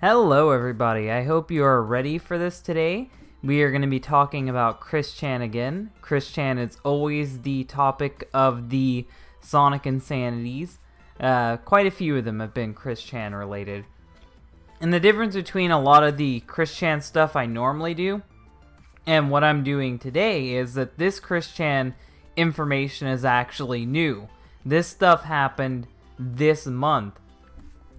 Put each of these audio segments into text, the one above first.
Hello everybody, I hope you are ready for this today. We are going to be talking about Chris Chan again. Chris Chan is always the topic of the Sonic Insanities. Quite a few of them have been Chris Chan related. And the difference between a lot of the Chris Chan stuff I normally do and what I'm doing today is that this Chris Chan information is actually new. This stuff happened this month.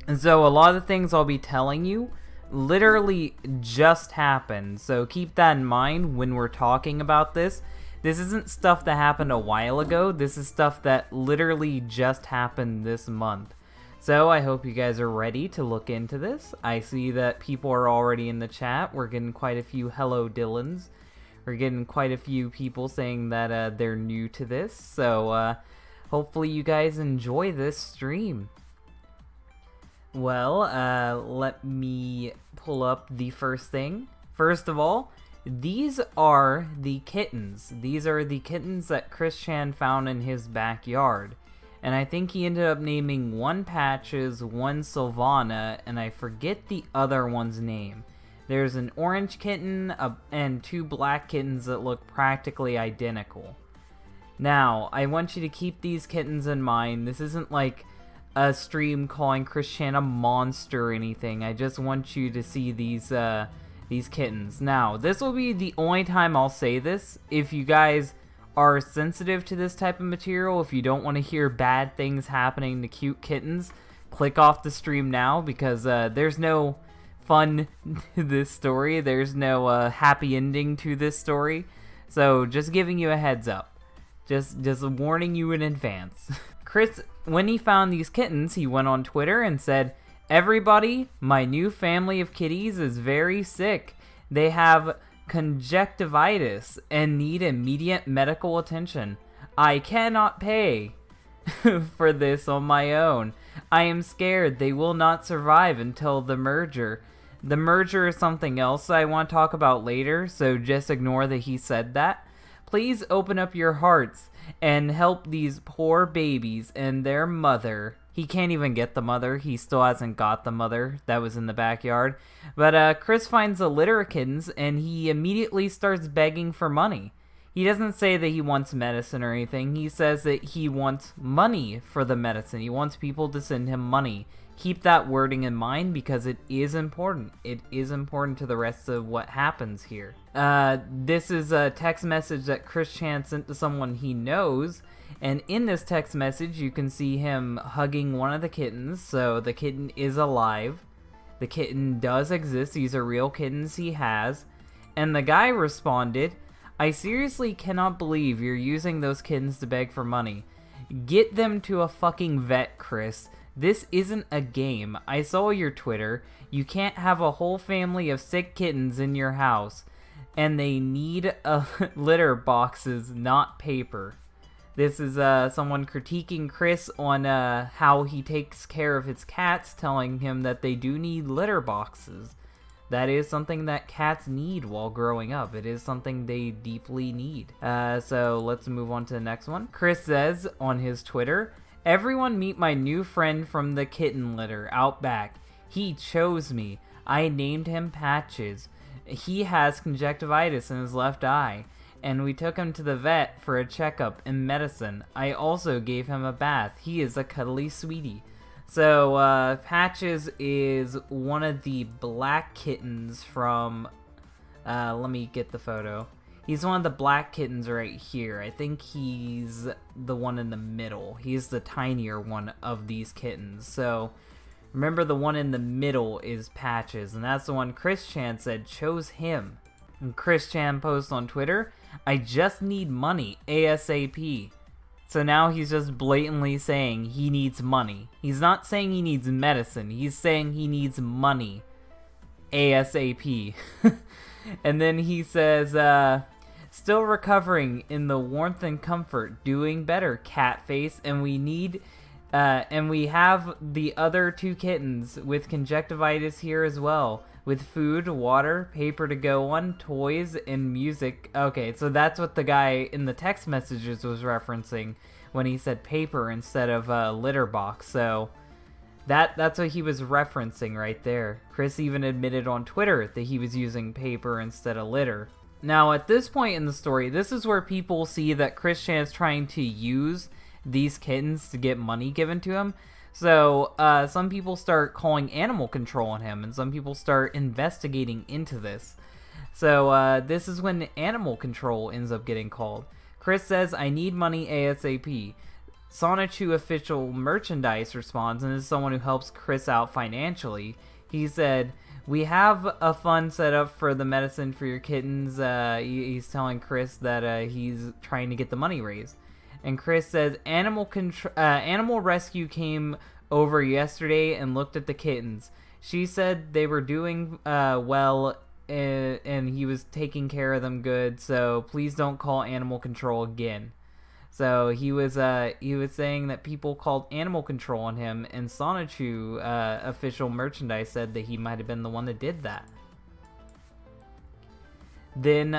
And so a lot of the things I'll be telling you literally just happened. So keep that in mind when we're talking about this. This isn't stuff that happened a while ago. This is stuff that literally just happened this month. So I hope you guys are ready to look into this. I see that people are already in the chat. We're getting quite a few hello Dylans. We're getting quite a few people saying that they're new to this. So hopefully you guys enjoy this stream. Well, let me pull up the first thing. First of all, these are the kittens. These are the kittens that Chris Chan found in his backyard. And I think he ended up naming one Patches, one Sylvana, and I forget the other one's name. There's an orange kitten and two black kittens that look practically identical. Now, I want you to keep these kittens in mind. This isn't like a stream calling Chris Chan a monster or anything. I just want you to see these kittens. Now, this will be the only time I'll say this. If you guys are sensitive to this type of material, if you don't want to hear bad things happening to cute kittens, click off the stream now, because there's no fun to this story. There's no happy ending to this story. So, just giving you a heads up. Just warning you in advance. Chris, when he found these kittens, he went on Twitter and said, "Everybody, my new family of kitties is very sick. They have conjunctivitis and need immediate medical attention. I cannot pay for this on my own. I am scared they will not survive until the merger." The merger is something else I want to talk about later, so just ignore that he said that. Please open up your hearts and help these poor babies and their mother. He can't even get the mother. He still hasn't got the mother that was in the backyard. But Chris finds a litter of kittens and he immediately starts begging for money. He doesn't say that he wants medicine or anything. He says that he wants money for the medicine. He wants people to send him money. Keep that wording in mind because it is important. It is important to the rest of what happens here. This is a text message that Chris Chan sent to someone he knows. And in this text message, you can see him hugging one of the kittens. So the kitten is alive. The kitten does exist. These are real kittens he has. And the guy responded, "I seriously cannot believe you're using those kittens to beg for money. Get them to a fucking vet, Chris. This isn't a game. I saw your Twitter. You can't have a whole family of sick kittens in your house. And they need litter boxes, not paper." This is someone critiquing Chris on how he takes care of his cats, telling him that they do need litter boxes. That is something that cats need while growing up. It is something they deeply need. So let's move on to the next one. Chris says on his Twitter, "Everyone meet my new friend from the kitten litter out back. He chose me. I named him Patches. He has conjunctivitis in his left eye, and we took him to the vet for a checkup and medicine. I also gave him a bath. He is a cuddly sweetie." So, Patches is one of the black kittens from, let me get the photo. He's one of the black kittens right here. I think he's the one in the middle. He's the tinier one of these kittens. So, remember the one in the middle is Patches, and that's the one Chris Chan said chose him. And Chris Chan posts on Twitter, "I just need money, ASAP." So now he's just blatantly saying he needs money. He's not saying he needs medicine. He's saying he needs money, ASAP. And then he says, "Still recovering in the warmth and comfort, doing better, cat face, and we have the other two kittens with conjunctivitis here as well, with food, water, paper to go on, toys, and music." Okay, so that's what the guy in the text messages was referencing when he said paper instead of litter box. So That's what he was referencing right there. Chris even admitted on Twitter that he was using paper instead of litter. Now, at this point in the story, this is where people see that Chris Chan is trying to use these kittens to get money given to him. So, some people start calling animal control on him, and some people start investigating into this. So, this is when animal control ends up getting called. Chris says, "I need money ASAP." Sonichu official merchandise responds, and is someone who helps Chris out financially. He said, "We have a fund set up for the medicine for your kittens." He's telling Chris that he's trying to get the money raised. And Chris says, Animal Rescue came over yesterday and looked at the kittens. She said they were doing well, and he was taking care of them good, so please don't call animal control again. So he was saying that people called animal control on him, and Sonichu official merchandise said that he might have been the one that did that. Then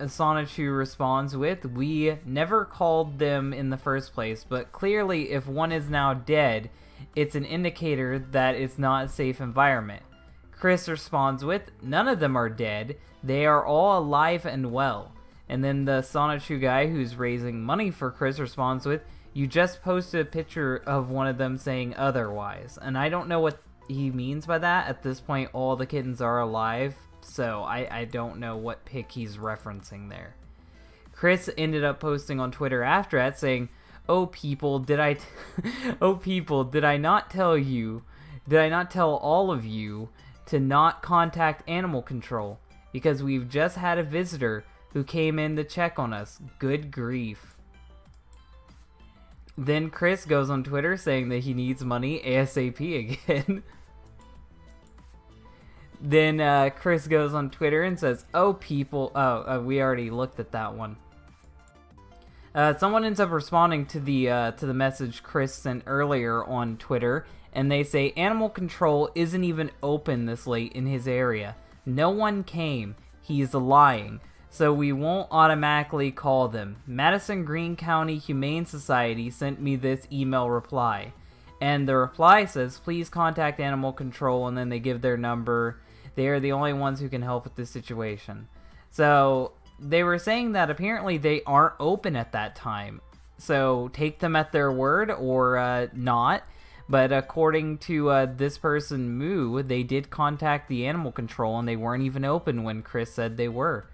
Sonichu responds with, "We never called them in the first place, but clearly if one is now dead, it's an indicator that it's not a safe environment." Chris responds with, "None of them are dead. They are all alive and well." And then the Sonichu guy who's raising money for Chris responds with, "You just posted a picture of one of them saying otherwise." And I don't know what he means by that. At this point, all the kittens are alive, so I don't know what pic he's referencing there. Chris ended up posting on Twitter after that saying, "Oh people, did I not tell you? Did I not tell all of you to not contact animal control? Because we've just had a visitor who came in to check on us. Good grief." Then Chris goes on Twitter saying that he needs money ASAP again. Then Chris goes on Twitter and says, "Oh people," we already looked at that one. Someone ends up responding to the message Chris sent earlier on Twitter, and they say, "Animal control isn't even open this late in his area. No one came. He's lying. So we won't automatically call them. Madison Greene County Humane Society sent me this email reply." And the reply says, "Please contact animal control," and then they give their number. They are the only ones who can help with this situation. So they were saying that apparently they aren't open at that time. So take them at their word or not. But according to this person, Moo, they did contact the animal control and they weren't even open when Chris said they were.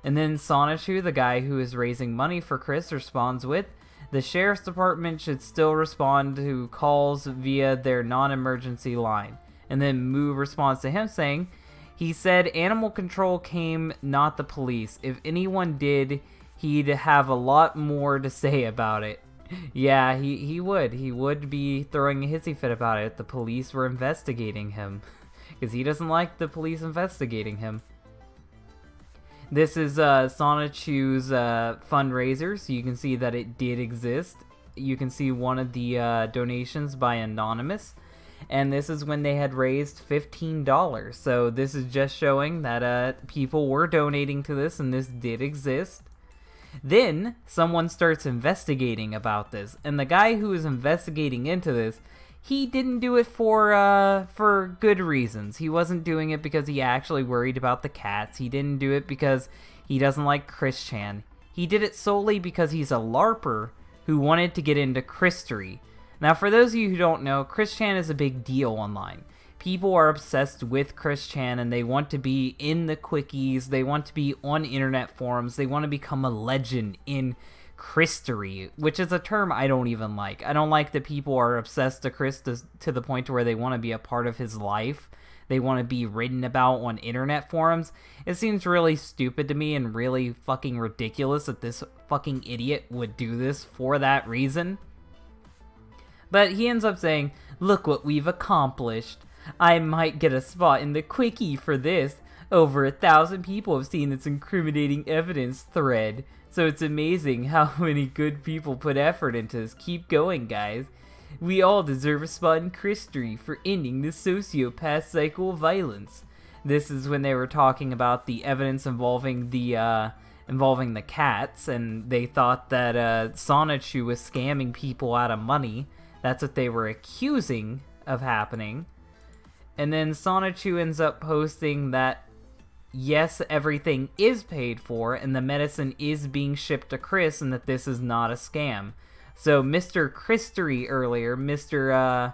And then Sonichu, the guy who is raising money for Chris, responds with, "The sheriff's department should still respond to calls via their non-emergency line." And then Moo responds to him saying, "He said animal control came, not the police. If anyone did, he'd have a lot more to say about it." Yeah, he would. He would be throwing a hissy fit about it if the police were investigating him. Because he doesn't like the police investigating him. This is Sonichu's fundraiser, so you can see that it did exist. You can see one of the donations by Anonymous. And this is when they had raised $15. So this is just showing that people were donating to this, and this did exist. Then someone starts investigating about this, and the guy who is investigating into this, he didn't do it for good reasons. He wasn't doing it because he actually worried about the cats. He didn't do it because he doesn't like Chris Chan. He did it solely because he's a LARPer who wanted to get into Christery. Now, for those of you who don't know, Chris Chan is a big deal online. People are obsessed with Chris Chan, and they want to be in the quickies, they want to be on internet forums, they want to become a legend in Christery, which is a term I don't even like. I don't like that people are obsessed to Chris to the point where they want to be a part of his life. They want to be written about on internet forums. It seems really stupid to me and really fucking ridiculous that this fucking idiot would do this for that reason. But he ends up saying, "Look what we've accomplished. I might get a spot in the quickie for this. Over 1,000 people have seen this incriminating evidence thread. So it's amazing how many good people put effort into this. Keep going, guys. We all deserve a spot in Christery for ending this sociopath cycle of violence." This is when they were talking about the evidence involving the cats, and they thought that Sonichu was scamming people out of money. That's what they were accusing of happening. And then Sonichu ends up posting that yes, everything is paid for and the medicine is being shipped to Chris and that this is not a scam. So Mr. Christery earlier, Mr.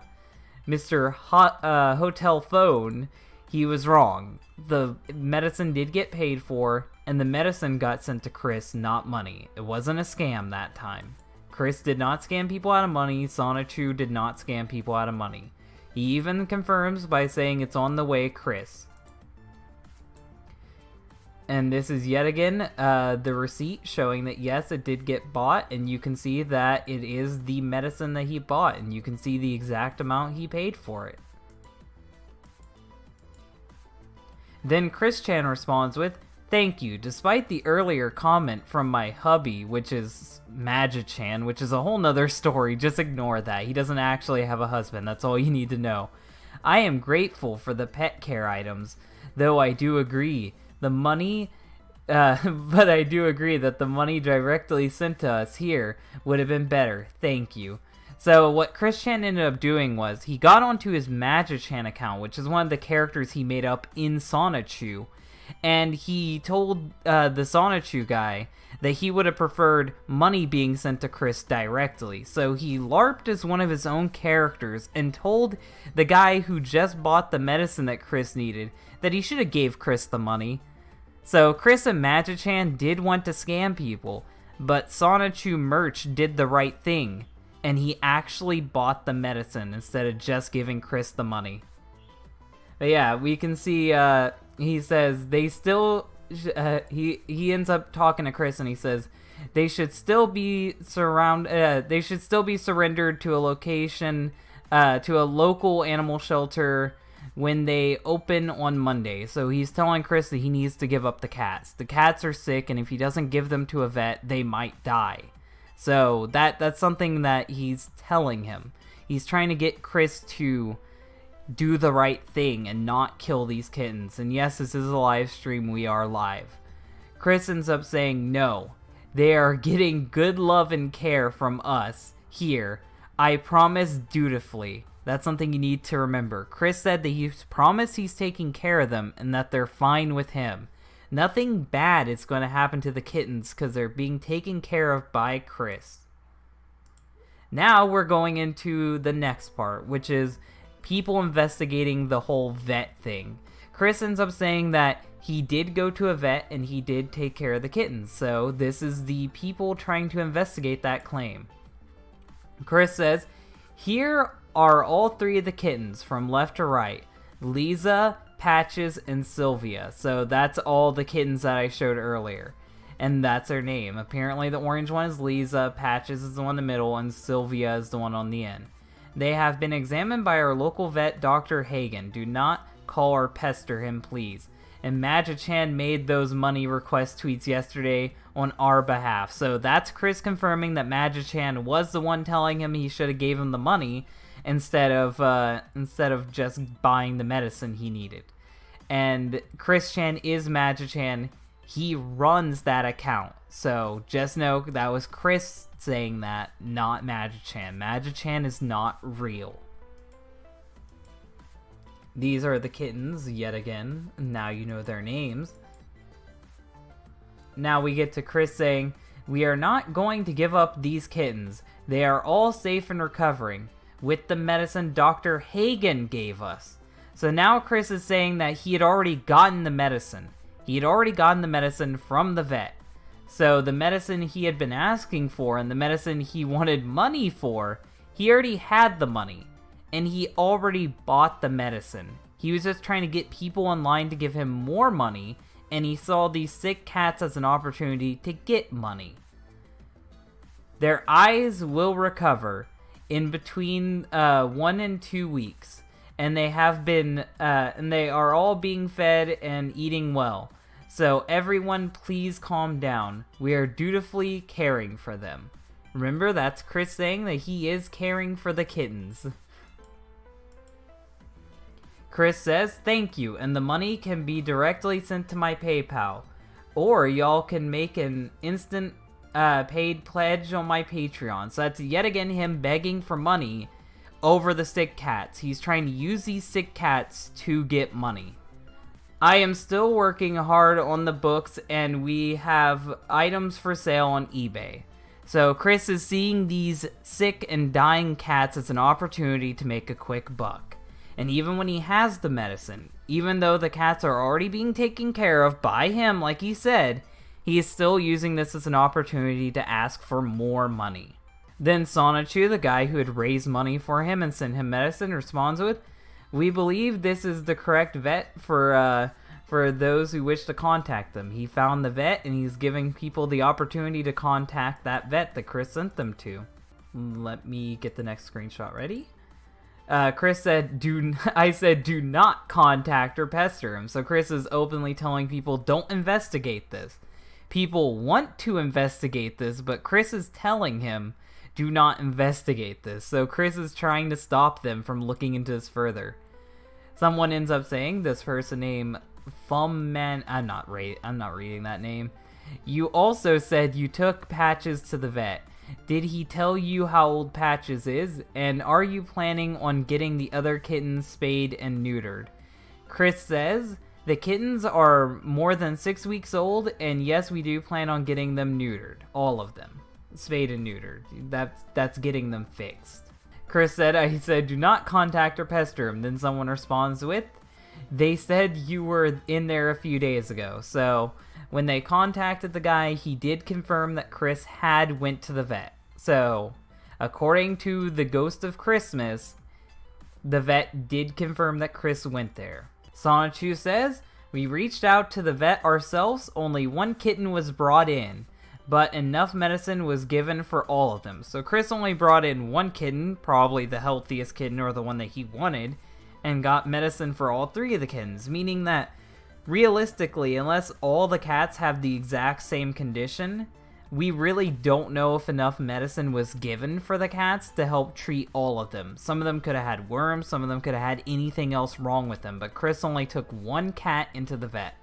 Hotel Phone, he was wrong. The medicine did get paid for, and the medicine got sent to Chris, not money. It wasn't a scam that time. Chris did not scam people out of money. Sonichu did not scam people out of money. He even confirms by saying it's on the way, Chris. And this is yet again the receipt showing that yes, it did get bought, and you can see that it is the medicine that he bought, and you can see the exact amount he paid for it. Then Chris Chan responds with, "Thank you. Despite the earlier comment from my hubby, which is Magi-chan, which is a whole nother story, just ignore that. He doesn't actually have a husband. That's all you need to know. I am grateful for the pet care items, though I do agree the money, but I do agree that the money directly sent to us here would have been better. Thank you." So what Chris Chan ended up doing was he got onto his Magi-chan account, which is one of the characters he made up in Sonichu, and he told the Sonichu guy that he would have preferred money being sent to Chris directly. So he LARPed as one of his own characters and told the guy who just bought the medicine that Chris needed that he should have gave Chris the money. So Chris and Magi-chan did want to scam people, but Sonichu Merch did the right thing, and he actually bought the medicine instead of just giving Chris the money. But yeah, we can see he says they still he ends up talking to Chris and he says they should still be surrendered to a location to a local animal shelter when they open on Monday. So he's telling Chris that he needs to give up the cats. The cats are sick, and if he doesn't give them to a vet, they might die. So that's something that he's telling him. He's trying to get Chris to do the right thing and not kill these kittens. And yes, this is a live stream. We are live. Chris ends up saying, "No, they are getting good love and care from us here. I promise dutifully." That's something you need to remember. Chris said that he's promised he's taking care of them and that they're fine with him. Nothing bad is going to happen to the kittens because they're being taken care of by Chris. Now we're going into the next part, which is people investigating the whole vet thing. Chris ends up saying that he did go to a vet and he did take care of the kittens. So this is the people trying to investigate that claim. Chris says, "Here are all three of the kittens from left to right. Lisa, Patches, and Sylvia." So that's all the kittens that I showed earlier. And that's their name. Apparently the orange one is Lisa, Patches is the one in the middle, and Sylvia is the one on the end. "They have been examined by our local vet, Dr. Hagen. Do not call or pester him, please." And Magi-chan made those money request tweets yesterday on our behalf. So that's Chris confirming that Magi-chan was the one telling him he should have gave him the money instead of just buying the medicine he needed. And Chris Chan is Magi-chan. He runs that account. So just know that was Chris saying that, not Magi-chan. Magi-chan is not real. These are the kittens, yet again. Now you know their names. Now we get to Chris saying, "We are not going to give up these kittens. They are all safe and recovering with the medicine Dr. Hagen gave us." So now Chris is saying that he had already gotten the medicine. He had already gotten the medicine from the vet. So the medicine he had been asking for and the medicine he wanted money for, he already had the money. And he already bought the medicine. He was just trying to get people online to give him more money, and he saw these sick cats as an opportunity to get money. Their eyes will recover in between 1 and 2 weeks, and they have been, and they are all being fed and eating well. So everyone, please calm down. We are dutifully caring for them. Remember, that's Chris saying that he is caring for the kittens. Chris says, "Thank you, and the money can be directly sent to my PayPal, or y'all can make an instant paid pledge on my Patreon." So that's yet again him begging for money over the sick cats. He's trying to use these sick cats to get money. I am still working hard on the books, and we have items for sale on eBay. So Chris is seeing these sick and dying cats as an opportunity to make a quick buck. And even when he has the medicine, even though the cats are already being taken care of by him, like he said, he is still using this as an opportunity to ask for more money. Then Nõntämöinen, the guy who had raised money for him and sent him medicine, responds with, "We believe this is the correct vet for those who wish to contact them. He found the vet, and he's giving people the opportunity to contact that vet that Chris sent them to." Let me get the next screenshot ready. Chris said, I said, do not contact or pester him. So Chris is openly telling people, don't investigate this. People want to investigate this, but Chris is telling him, do not investigate this. So Chris is trying to stop them from looking into this further. Someone ends up saying, this person named Fumman, I'm not reading that name. "You also said you took Patches to the vet. Did he tell you how old Patches is? And are you planning on getting the other kittens spayed and neutered?" Chris says, "The kittens are more than 6 weeks old, and yes, we do plan on getting them neutered. All of them. Spayed and neutered. That's getting them fixed." Chris said, I said, "Do not contact or pester him." Then someone responds with, "They said you were in there a few days ago." So when they contacted the guy, he did confirm that Chris had went to the vet. So according to the Ghost of Christmas, the vet did confirm that Chris went there. Nõntämöinen says, "We reached out to the vet ourselves. Only one kitten was brought in, but enough medicine was given for all of them." So Chris only brought in one kitten, probably the healthiest kitten or the one that he wanted, and got medicine for all 3 of the kittens, meaning that realistically, unless all the cats have the exact same condition, we really don't know if enough medicine was given for the cats to help treat all of them. Some of them could have had worms, some of them could have had anything else wrong with them, but Chris only took one cat into the vet.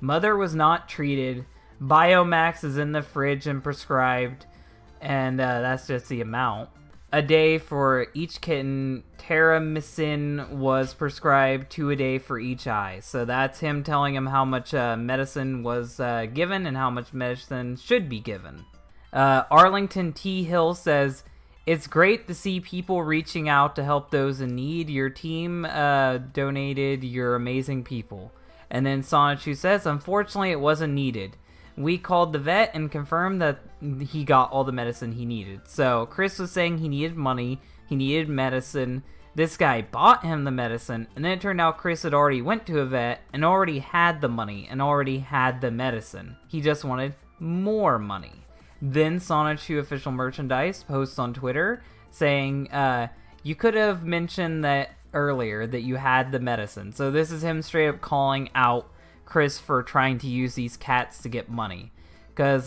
Mother was not treated. Biomax is in the fridge and prescribed, and that's just the amount. A day for each kitten. Teramycin was prescribed, 2 a day for each eye. So that's him telling him how much medicine was given and how much medicine should be given. Arlington T. Hill says, "It's great to see people reaching out to help those in need. Your team donated. You're amazing people." And then Nõntämöinen says, "Unfortunately, it wasn't needed. We called the vet and confirmed that he got all the medicine he needed." So Chris was saying he needed money, he needed medicine. This guy bought him the medicine, and then it turned out Chris had already went to a vet and already had the money and already had the medicine. He just wanted more money. Then Nõntämöinen official merchandise posts on Twitter saying, "You could have mentioned that earlier that you had the medicine." So this is him straight up calling out Chris for trying to use these cats to get money, because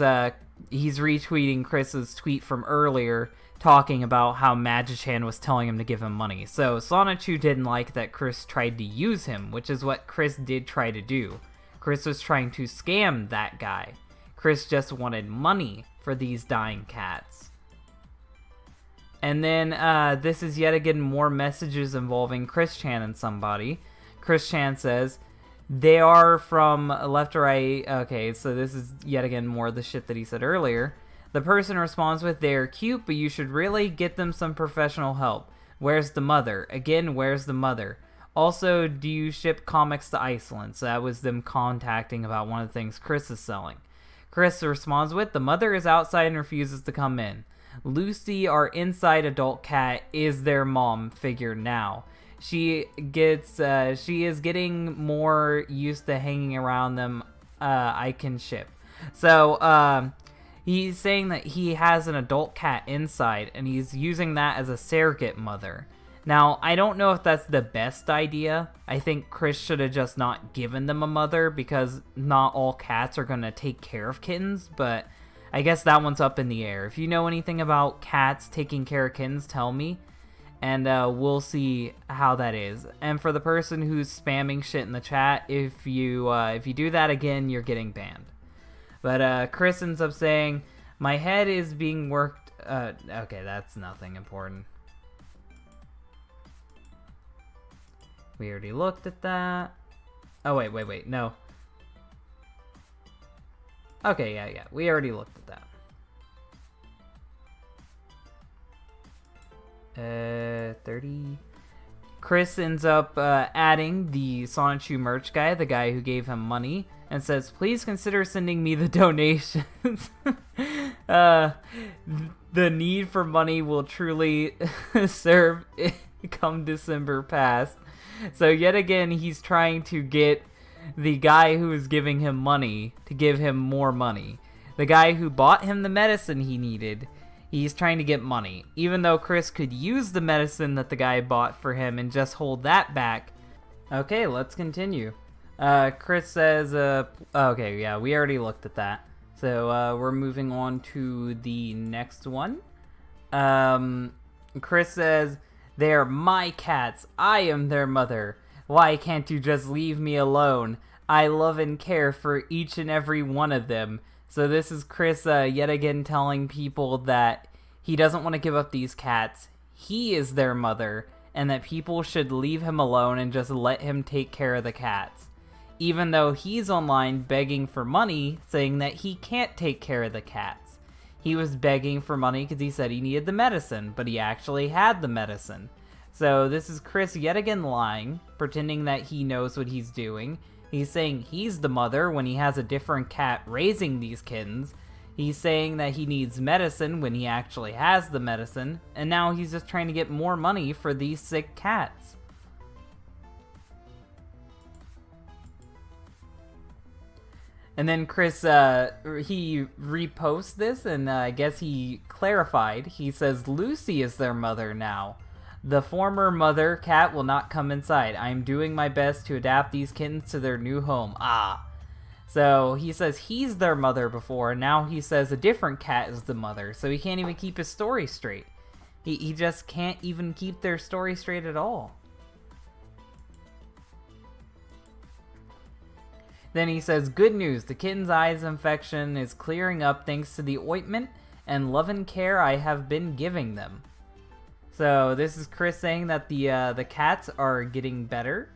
he's retweeting Chris's tweet from earlier talking about how Magichan was telling him to give him money. So Nõntämöinen didn't like that Chris tried to use him, which is what Chris did try to do. Chris was trying to scam that guy. Chris just wanted money for these dying cats. And then this is yet again more messages involving Chris Chan and somebody. Chris Chan says, "They are from left or right." Okay, so this is yet again more of the shit that he said earlier. The person responds with, "They are cute, but you should really get them some professional help. Where's the mother?" Again, where's the mother? Also, do you ship comics to Iceland? So that was them contacting about one of the things Chris is selling. Chris responds with, "The mother is outside and refuses to come in. Lucy, our inside adult cat, is their mom figure now. She is getting more used to hanging around them. I can ship." So he's saying that he has an adult cat inside, and he's using that as a surrogate mother. Now, I don't know if that's the best idea. I think Chris should have just not given them a mother, because not all cats are going to take care of kittens, but I guess that one's up in the air. If you know anything about cats taking care of kittens, tell me, and we'll see how that is. And for the person who's spamming shit in the chat, if you do that again, you're getting banned. But Chris ends up saying, "My head is being worked." Okay, that's nothing important. We already looked at that. Oh, wait, no. Okay, yeah, we already looked at that. 30. Chris ends up adding the Sonic Shoe merch guy, the guy who gave him money, and says, please consider sending me the donations. The need for money will truly serve come December past. So yet again, he's trying to get the guy who is giving him money to give him more money. The guy who bought him the medicine he needed, he's trying to get money. Even though Chris could use the medicine that the guy bought for him and just hold that back. Okay, let's continue. Chris says, okay, yeah, we already looked at that. So, we're moving on to the next one. Chris says, they are my cats. I am their mother. Why can't you just leave me alone? I love and care for each and every one of them. So this is Chris yet again telling people that he doesn't want to give up these cats. He is their mother, and that people should leave him alone and just let him take care of the cats. Even though he's online begging for money, saying that he can't take care of the cats. He was begging for money because he said he needed the medicine, but he actually had the medicine. So this is Chris yet again lying, pretending that he knows what he's doing. He's saying he's the mother when he has a different cat raising these kittens. He's saying that he needs medicine when he actually has the medicine. And now he's just trying to get more money for these sick cats. And then Chris, he reposts this, and I guess he clarified. He says, Lucy is their mother now. The former mother cat will not come inside. I am doing my best to adapt these kittens to their new home. Ah. So he says he's their mother before, and now he says a different cat is the mother. So he can't even keep his story straight. He just can't even keep their story straight at all. Then he says, good news, the kitten's eyes infection is clearing up thanks to the ointment and love and care I have been giving them. So this is Chris saying that the cats are getting better.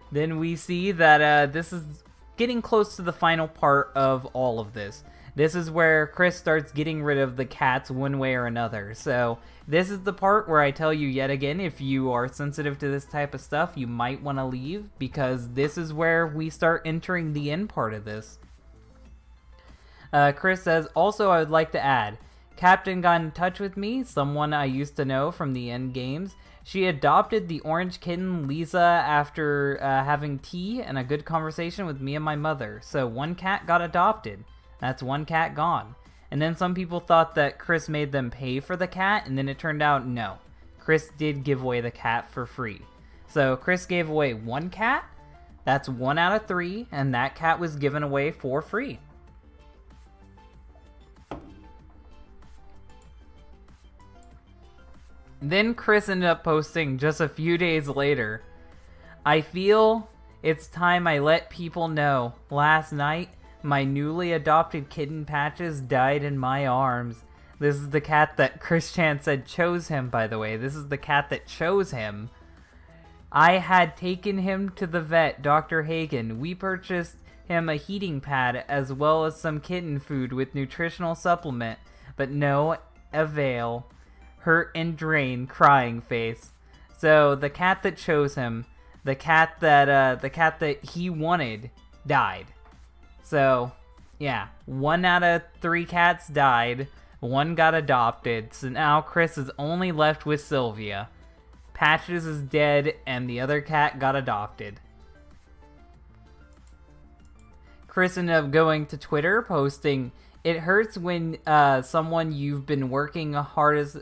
Then we see that this is getting close to the final part of all of this. This is where Chris starts getting rid of the cats one way or another. So this is the part where I tell you yet again, if you are sensitive to this type of stuff, you might want to leave, because this is where we start entering the end part of this. Chris says, also I would like to add, Captain got in touch with me, someone I used to know from the end games. She adopted the orange kitten Lisa after having tea and a good conversation with me and my mother. So one cat got adopted. That's one cat gone. And then some people thought that Chris made them pay for the cat, and then it turned out no. Chris did give away the cat for free. So Chris gave away one cat. That's 1 out of 3, and that cat was given away for free. Then Chris ended up posting just a few days later, I feel it's time I let people know. Last night, my newly adopted kitten Patches died in my arms. This is the cat that Chris Chan said chose him, by the way. This is the cat that chose him. I had taken him to the vet, Dr. Hagen. We purchased him a heating pad as well as some kitten food with nutritional supplement, but no avail. Hurt and drained, crying face. So the cat that chose him, the cat that he wanted, died. So yeah, 1 out of 3 cats died, 1 got adopted. So now Chris is only left with Sylvia. Patches is dead, and the other cat got adopted. Chris ended up going to Twitter, posting, it hurts when someone you've been working hard as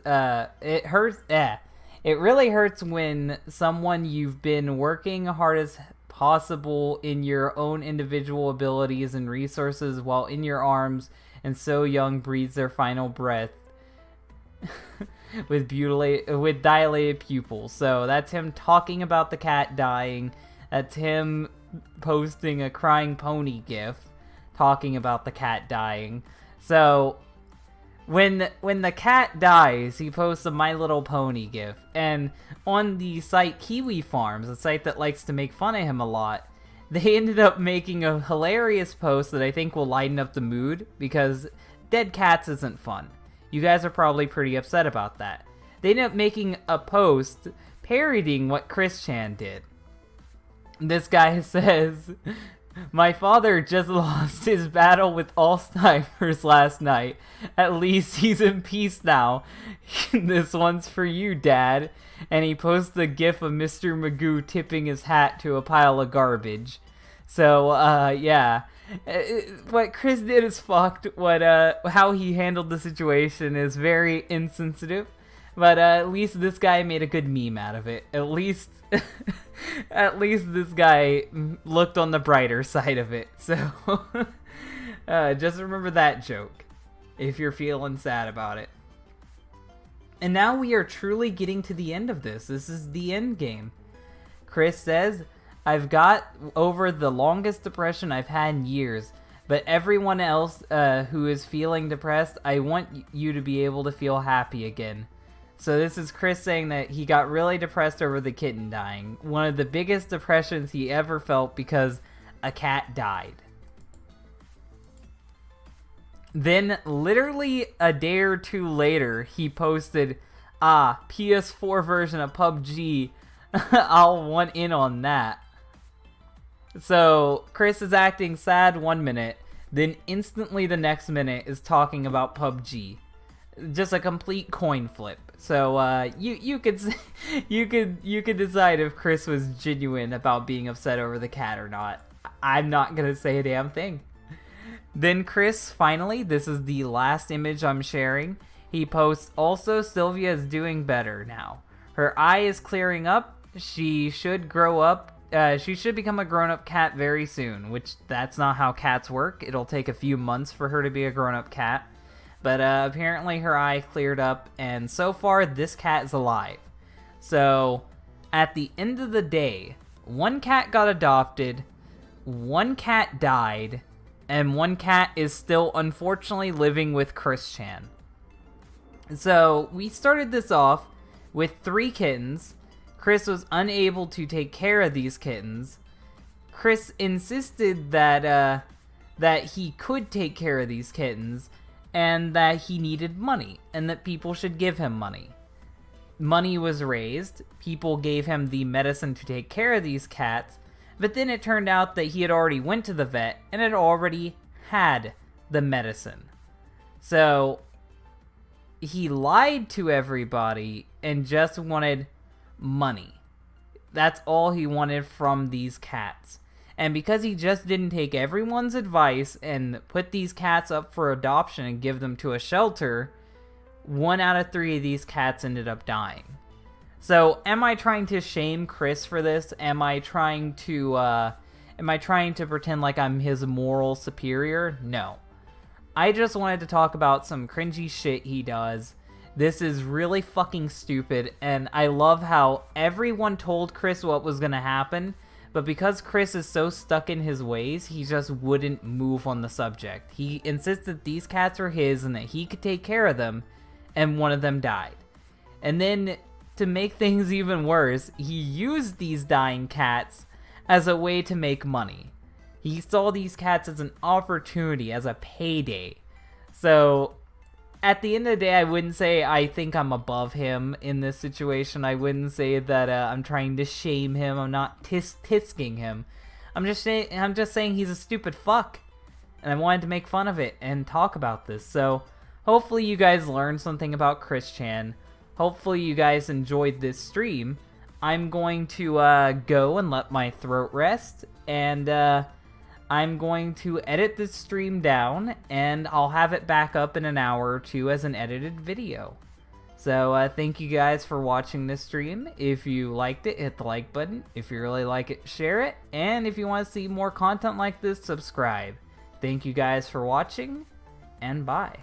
it really hurts when someone you've been working hard as possible in your own individual abilities and resources while in your arms and so young breathes their final breath with dilated pupils. So that's him talking about the cat dying. That's him posting a crying pony gif talking about the cat dying. So when the cat dies, he posts a My Little Pony gif, and on the site Kiwi Farms, a site that likes to make fun of him a lot, they ended up making a hilarious post that I think will lighten up the mood, because dead cats isn't fun. You guys are probably pretty upset about that. They ended up making a post parodying what Chris Chan did. This guy says, "My father just lost his battle with Alzheimer's last night. At least he's in peace now. This one's for you, Dad." And he posts a gif of Mr. Magoo tipping his hat to a pile of garbage. So, yeah. What Chris did is fucked. How he handled the situation is very insensitive. But at least this guy made a good meme out of it. At least this guy looked on the brighter side of it. So, just remember that joke if you're feeling sad about it. And now we are truly getting to the end of this. This is the end game. Chris says, "I've got over the longest depression I've had in years, but everyone else who is feeling depressed, I want you to be able to feel happy again." So this is Chris saying that he got really depressed over the kitten dying. One of the biggest depressions he ever felt because a cat died. Then, literally a day or two later, he posted, PS4 version of PUBG. I'll want in on that. So, Chris is acting sad 1 minute, then instantly the next minute is talking about PUBG. Just a complete coin flip. So, you could decide if Chris was genuine about being upset over the cat or not. I'm not gonna say a damn thing. Then Chris, finally, this is the last image I'm sharing. He posts, "Also, Sylvia is doing better now. Her eye is clearing up. She should grow up. She should become a grown-up cat very soon," which that's not how cats work. It'll take a few months for her to be a grown-up cat. But apparently her eye cleared up, and so far this cat is alive. So, at the end of the day, one cat got adopted, one cat died, and one cat is still unfortunately living with Chris Chan. So, we started this off with 3 kittens. Chris was unable to take care of these kittens. Chris insisted that he could take care of these kittens, and that he needed money, and that people should give him money. Money was raised, people gave him the medicine to take care of these cats, but then it turned out that he had already went to the vet and had already had the medicine. So, he lied to everybody and just wanted money. That's all he wanted from these cats. And because he just didn't take everyone's advice and put these cats up for adoption and give them to a shelter, 1 out of 3 of these cats ended up dying. So, am I trying to shame Chris for this? Am I trying to pretend like I'm his moral superior? No. I just wanted to talk about some cringy shit he does. This is really fucking stupid, and I love how everyone told Chris what was gonna happen, but because Chris is so stuck in his ways, he just wouldn't move on the subject. He insisted these cats were his and that he could take care of them, and one of them died. And then, to make things even worse, he used these dying cats as a way to make money. He saw these cats as an opportunity, as a payday. So, at the end of the day, I wouldn't say I think I'm above him in this situation. I wouldn't say that I'm trying to shame him. I'm not tisking him. I'm just saying he's a stupid fuck. And I wanted to make fun of it and talk about this. So, hopefully you guys learned something about Chris Chan. Hopefully you guys enjoyed this stream. I'm going to go and let my throat rest. And I'm going to edit this stream down, and I'll have it back up in an hour or 2 as an edited video. So, thank you guys for watching this stream. If you liked it, hit the like button. If you really like it, share it. And if you want to see more content like this, subscribe. Thank you guys for watching, and bye.